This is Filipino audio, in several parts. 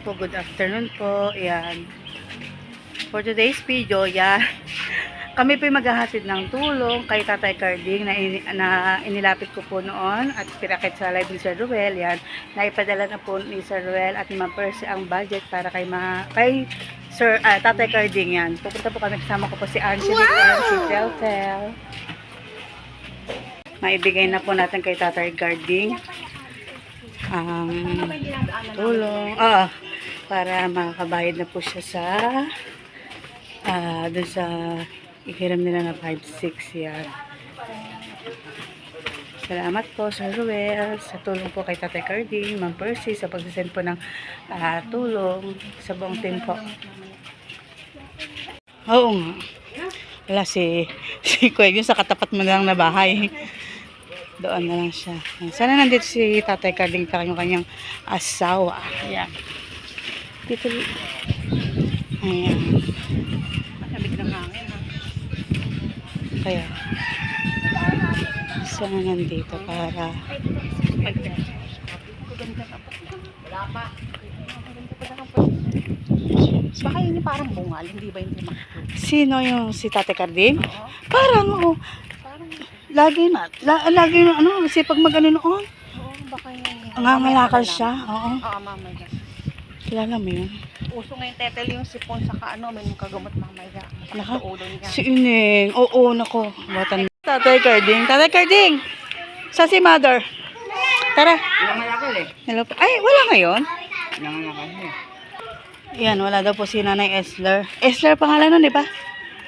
po, good afternoon po. Yan. For today's video, yan. Kami po maghahatid ng tulong kay Tatay Carding na inilapit ko po noon at pinakit sa live ni Sir Ruel. Yan. Naipadala na po ni Sir Ruel at ni Ma'am Percy ang budget para kay Tatay Carding. Yan. Pupunta po kami, kasama ko po si Angelique and si Teltel. Maibigay na po natin kay Tatay Carding ang tulong para makakabayad na po siya sa dun sa ihiram nila na 5-6 yan. Salamat po Sir Ruel sa tulong po kay Tatay Carding, Ma'am Percy sa pagsisend po ng tulong sa buong team po. Oo nga, wala si Kuya yung sa katapat mo lang na bahay. Doon na lang siya. Sana nandito si Tatay Carding at yung kanyang asawa. Ayan. Dito. Ayan. Malamig ng hangin. Kaya. Sana nandito para. Baka yun yung parang bungal, hindi ba yung Sino yung si Tatay Carding? Parang oo. Lagi na ano, sipag mag-ano noon. Oo, baka yun. Nangangalakal siya, oo. Oo, mamaya. Kilala mo yun? Uso ngayon tetel yung sipon saka ano, may kagamot mamaya. Naka, Ulo niya. si Ineng, oo, nako. Batan. Tatay Carding, Tatay Carding! Sa si Mother? Tara. Nangangalakal eh. Hello po. Ay, wala ngayon? Nangangalakal eh. Yan, wala daw po si Nanay Esler. Esler pangalan nun, di ba?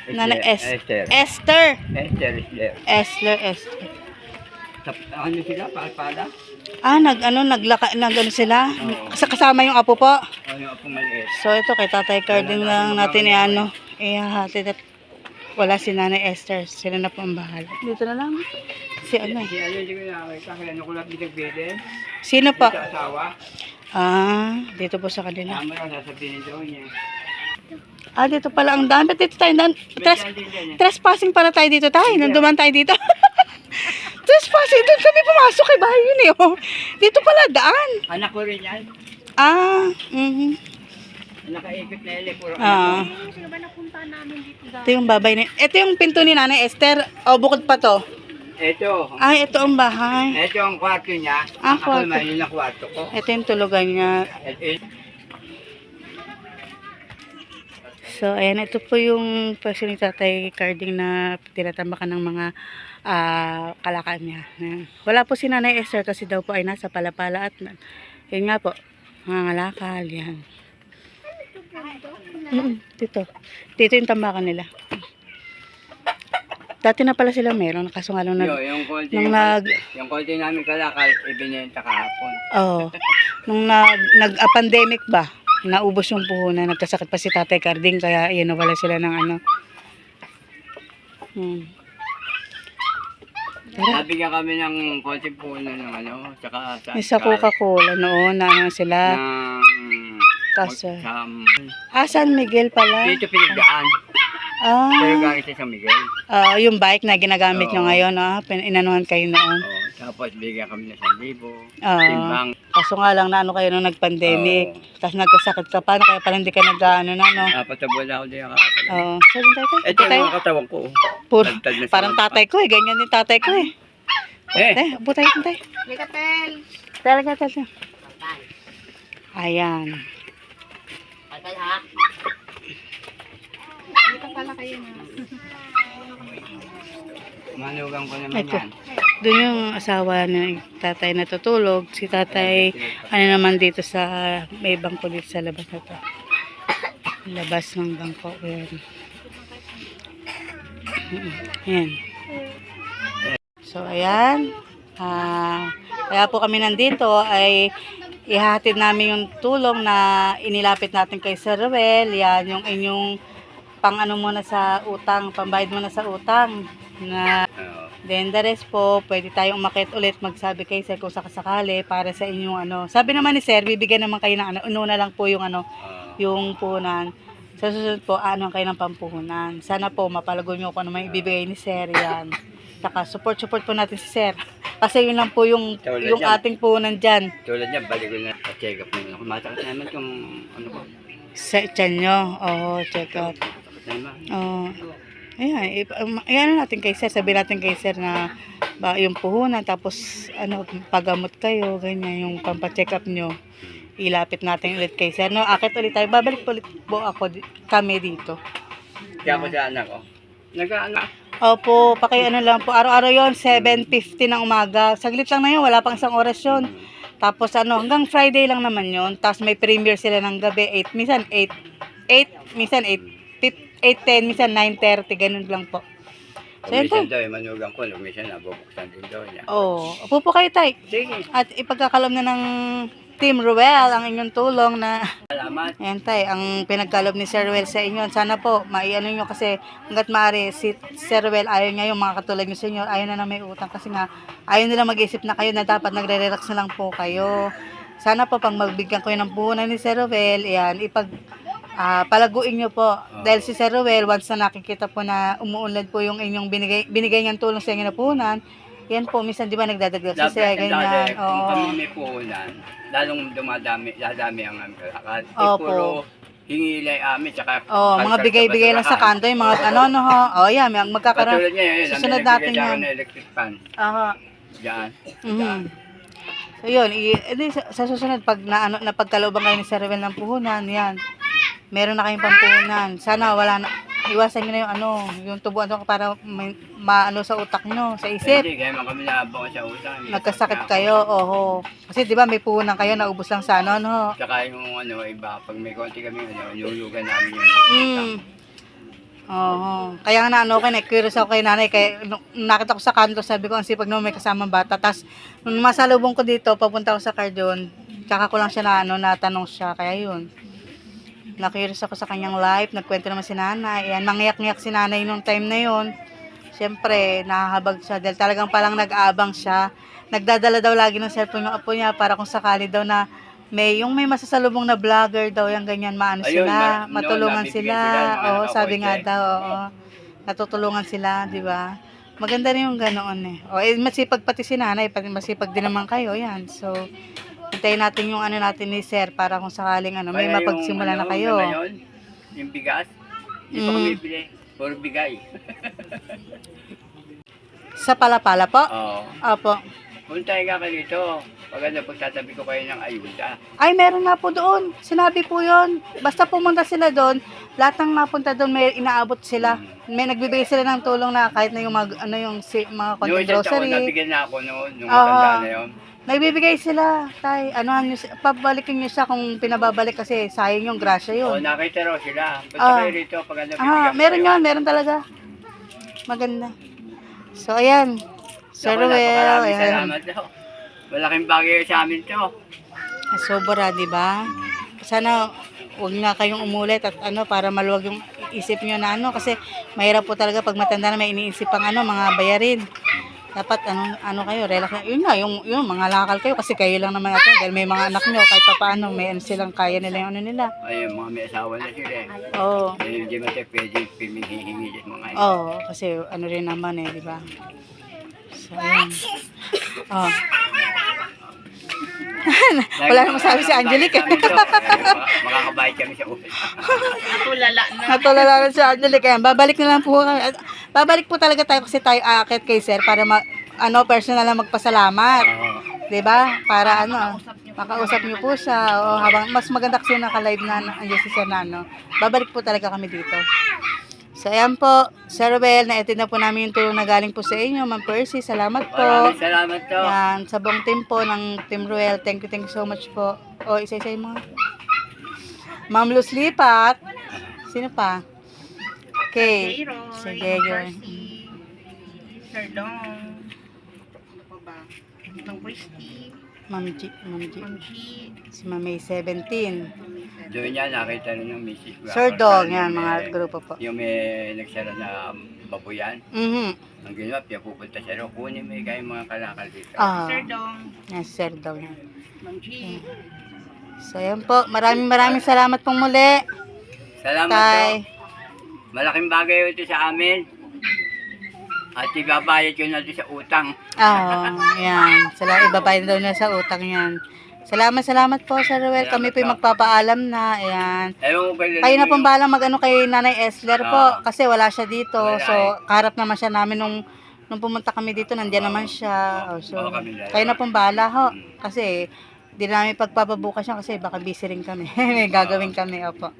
Nanay Esther. Esther. Esther. Esther. Ano sila? Paalpada? Nag-ano sila? Oo. Kasama yung apo po. Ano ang maliit? So, ito kay Tatay Carding lang natin ihahatid at wala si Nanay Esther. Sila na po ang bahala. Dito na lang. Si ano eh. Si ano hindi ko nakakita. Kaya ano ko lang binigbili. Sino pa? Sa asawa. Dito po sa kanila. Tama lang sasabihin daw niya. Dito pala ang daan. Ba't dito tayo? Trespassing pala tayo dito tayo. Nanduman tayo dito. Trespassing. Doon kami pumasok kay bahay yun eh. Oh. Dito pala daan. Anak ko rin yan. Nakaikot na yun eh. Puro anak ko. Sino ba napunta namin dito Ito yung babay ni... Ito yung pinto ni Nanay Esther. Bukod pa to. Ito. Ito ang bahay. Ito ang kwarto niya. Ang kwarto. Ako yun ang kwarto ko. Ito yung tulugan niya. So, ayan, ito po yung person ni Tatay Carding na tinatambakan ng mga kalakan niya. Ayan. Wala po si Nanay Esther kasi daw po ay nasa Palapala at yun nga po, mga ngalakal, yan. Dito. Dito yung tambakan nila. Dati na pala sila meron, kaso nga lang yung konti namin kalakal, ibinenta kahapon. Nung nag-pandemic ba? Naubos yung puhunan, nagkasakit pa si Tatay Carding kaya yun wala sila ng ano. Nabigyan kami ng konting puhunan ng ano, saka Sa Coca-Cola noon na sila. Kaso. San Miguel pala. Dito pinagdaan. Pero gamit sa San Miguel. Yung bike na ginagamit nyo ngayon, inanuhan kayo noon. Tapos bigyan kami ng 1,000. Timbang. Kaso nga lang na ano kayo nung nag-pandemic. Tapos nagkasakit ka. Paano kaya pala hindi ka nag-ano na, no? Patabol na ako din ako. Sabi tatay. Ito yung mga katawan ko. Parang tatay ko eh. Ganyan din tatay ko eh. Butay tatay. Likatel. Talaga tatay. Ayan. Patay ha? Dito pala kayo na. Manugang ko naman Ito. yan. Doon yung asawa ng tatay natutulog. Si tatay, naman dito sa, may bangko dito sa labas na to. Labas ng bangko. Ayan. So, ayan. Kaya po kami nandito ay ihahatid namin yung tulong na inilapit natin kay Sir Ruel. Yan, yung inyong pang-ano muna sa utang, pambayad muna sa utang. Then the rest po, pwede tayong umakit ulit magsabi kay Sir kung sakasakali para sa inyong ano. Sabi naman ni Sir, bibigyan naman kayo ng ano, una lang po yung ano, yung puhunan. Sa susunod po, ano kayo ng pampuhunan. Sana po, mapalago nyo kung ano may ibibigay ni Sir, yan. Saka support po natin si Sir. Kasi yun lang po yung ating puhunan dyan. Tulad niya, balik ko na check up na ako Masakit naman kung ano ko. Sa tiyan nyo. Oo, check up. Masakit naman. Oo. Ayan, ayan natin kay sir. Sabi natin kay sir na yung puhunan, tapos ano, pagamot kayo, ganyan, yung pampacheck up nyo. Ilapit natin ulit kay sir. No, akit ulit tayo. Babalik ulit po kami dito. Kaya ako sa anak ko. Nag-anak. Opo, ano lang po. Araw-araw yon 7:50 ng umaga. Saglit lang na yun, wala pang isang oras yun. Tapos ano, hanggang Friday lang naman yun. Tapos may premiere sila ng gabi, 8, minsan 8, minsan 8:10, minsan 9:30, ganun lang po. So, yun po. Minsan daw, manugang ko, minsan nabubuksan din daw niya. Oo, upo po kayo, tay. Sige. At ipagkakalam na ng Team Ruel ang inyong tulong na Salamat. ayan tay, ang pinagkalob ni Sir Ruel sa inyo. Sana po, maiano nyo kasi hanggat maaari, si Sir Ruel ayaw niya yung mga katulad nyo sa inyo, ayaw na may utang kasi nga, ayaw nila mag-isip na kayo na dapat nagre-relax na lang po kayo. Sana po, pang magbigyan ko ng puhunan ni Sir Ruel, ayan, palaguin nyo po. Dahil si Sir Ruel, once na nakikita po na umuunlad po yung inyong binigay niyang tulong sa inyo na puhunan, yan po, minsan di ba nagdadagdag siya, ganyan. Kung Oo. kami may puhunan, lalong dadami ang aming kalakal. Opo. Puro hingilay amin, tsaka Oh, mga bigay-bigay lang sa kanto, yung mga ano, no, ho. Oh, yan, magkakaroon. Katulad niya, yun, Susunod namin natin nagbigay sa yan. akin ng electric fan. Aha. Diyan. Mhm. So, yun, sa susunod, pag napagkalooban kayo ni Sir Ruel ng puhunan, yan, meron na kayong pampuhunan. Sana wala na, iwasan nyo na yung yung tubuan para maano sa utak nyo, sa isip. Hindi, kaya man kami naabang sa utang. Nagkasakit kayo, oho. Kasi di ba may puhunan kayo, naubos lang sa no? Tsaka yung iba, pag may konti kami, nulugan namin yung Oo. Kaya nga curious ako kay nanay. Kaya nung nakita ko sa kanto, sabi ko, ang sipag naman may kasamang bata. Tapos, nung masalubong ko dito, papunta ko sa car doon, tsaka ko lang siya natanong siya. Kaya yun. Na-curious ako sa kanyang life. Nagkwento naman si nanay. Ayan, mangyak-ngyak si nanay nung time na yun. Siyempre, nakahabag siya. Dahil talagang palang nag-aabang siya. Nagdadala daw lagi ng cellphone yung apo niya para kung sakali daw na may masasalubong na vlogger daw, yung ganyan, Ayun, sila, matulungan nabibigyan sila. sila ng mga Oo, sabi nga nakakotse. daw, oo. Natutulungan sila, di ba? Maganda rin yung ganoon eh. O, masipag pati si nanay, masipag din naman kayo, yan. So, hintayin natin yung natin ni Sir para kung sakaling may Kaya mapagsimula na kayo. Ngayon, yung bigas, hindi pa kami bili. Puro bigay. Sa Palapala po? Oo. Opo. Punta ka dito. Pag pagtatabi ko kayo ng ayuda. Ay, meron na po doon. Sinabi po yon. Basta pumunta sila doon, lahat ng napunta doon may inaabot sila. May nagbibigay sila ng tulong na kahit na yung mga mga konting Noong isang taon, grocery. nabigyan na ako noon, nung Oo. matanda na yun. Nagbibigay sila, tay. Pabalikin nyo siya kung pinababalik kasi sayang yung grasya Oo, yun. nakita raw sila. Punta Ah. kayo rito pag bibigyan Meron kayo. yun, meron talaga. Maganda. So, ayan. Sir Ako, Ruel, napakaraming ayan. salamat daw. Malaking bagay sa amin to. Sobra, di ba? Sana huwag na kayong umulit at para maluwag yung isip nyo na kasi mahirap po talaga pag matanda na may iniisip pang mga bayarin. Dapat kayo, relax na. Yun nga, yung mga lakal kayo kasi kayo lang naman natin. Dahil may mga anak nyo, kahit pa paano, may silang kaya nila yung nila. Ay, mga may asawa na sila eh. Oo. Eh, hindi mo tayo pwede pimihihingi sa mga Oo, kasi rin naman di ba? So, ayan. Oh. Wala namang sabi si Angelique. Makakabayad kami sa ulit. Tulala na. Natulala na si Angelique. Ayan, babalik na lang po kami. Babalik po talaga tayo kasi tayo aakit kay Sir para personal na magpasalamat. Oo. 'Di ba? Para makausap niyo po siya. O habang mas maganda kasi naka-live na andiyan si Sir na babalik po talaga kami dito. So, ayan po, Sir Ruel, na-attend na po namin yung tulong na galing po sa inyo. Ma'am Percy, salamat po. Maraming salamat to. Yan, sa buong team po ng Team Ruel, thank you so much po. O, isa-isa yung mga. Ma'am Luz Lipat. Sino pa? Okay. J-Roy, Sige, yun. Percy, Sir Dong. Ano pa ba? Mang Christy, Ma'am G. Mang G, Si Ma'am May 17. Doon niya nakita rin yung misis. Sir Dong, yan, mga grupo po. Yung may nagsara na babuyan. Ang ginawa, pupunta siya rin. Kunin mo kayong mga kalakal dito. Sir Dong, Yan, si Sir Dong. Yan. Mang G. So, ayan po. Maraming salamat pong muli. Salamat Tay. to. Malaking bagay ito sa amin. At ibabayad ko na ito sa utang. Yan. Ibabayad daw na sa utang yan. Salamat po, Sir Ruel. Kami po Salamat magpapaalam na. Ayan. Ewan ko kay Kayo na pong balang mag-ano kay Nanay Esler po. Oo. Kasi wala siya dito. Wala So, kaharap naman siya namin nung pumunta kami dito. Nandiyan naman siya. Oh, so, Baka kami dalawa. kayo na pong bahala ho. Kasi, di namin pagpapabukas siya kasi baka busy rin kami. May gagawin kami. Opo.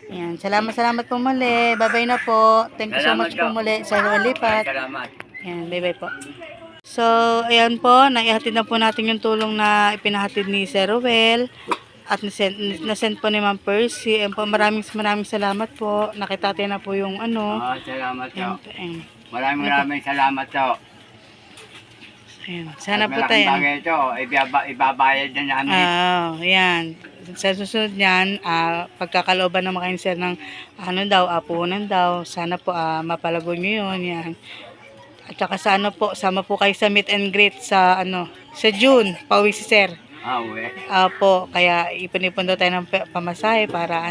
Ayan. Salamat po muli. Bye-bye na po. Thank you so Salamat much po po. muli. Sir Ruel Lipat. Salamat. Ayan. Bye-bye po. So, ayan po, naihatid na po natin yung tulong na ipinahatid ni Sir Ruel at nasend po ni Ma'am Percy. Ayan po, maraming salamat po. Nakitatay na po yung ano. Salamat Ayan, po. ayan. Maraming salamat po. Ayan. Sana At po malaking tayo. bagay ito, ibabayad na namin. Ayan. Sa susunod niyan, pagkakalooban naman kayo sir ng ano daw, punan daw. Sana po mapalago nyo yun. Yan. At saka sa ano po, sama po kayo sa meet and greet sa sa June, pauwi si sir. Uwi. Po, kaya ipon daw tayo ng pamasahe para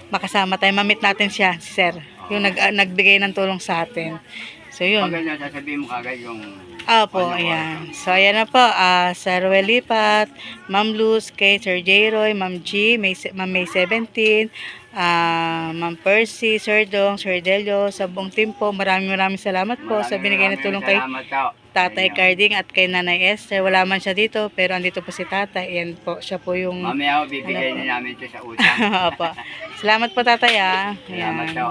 makasama tayo, mamit natin siya, si sir. Yung nagbigay ng tulong sa atin. So yun. Pag ganyan, sasabihin mo kagad yung... Po, ayan. So, ayan na po. Sir Ruel Lipat, Ma'am Luz, kay Sir J. Roy, Ma'am G, Ma'am May 17, Ma'am Percy, Sir Dong, Sir Delio, sa buong team po. Maraming salamat po sa binigay na tulong kay Salamat po. Tatay Carding at kay Nanay Esther. Wala man siya dito, pero andito po si Tatay. Ayan po, siya po yung... Mamaya ako bibigay na namin ito sa utang. Opo. Salamat po, Tatay, Salamat po.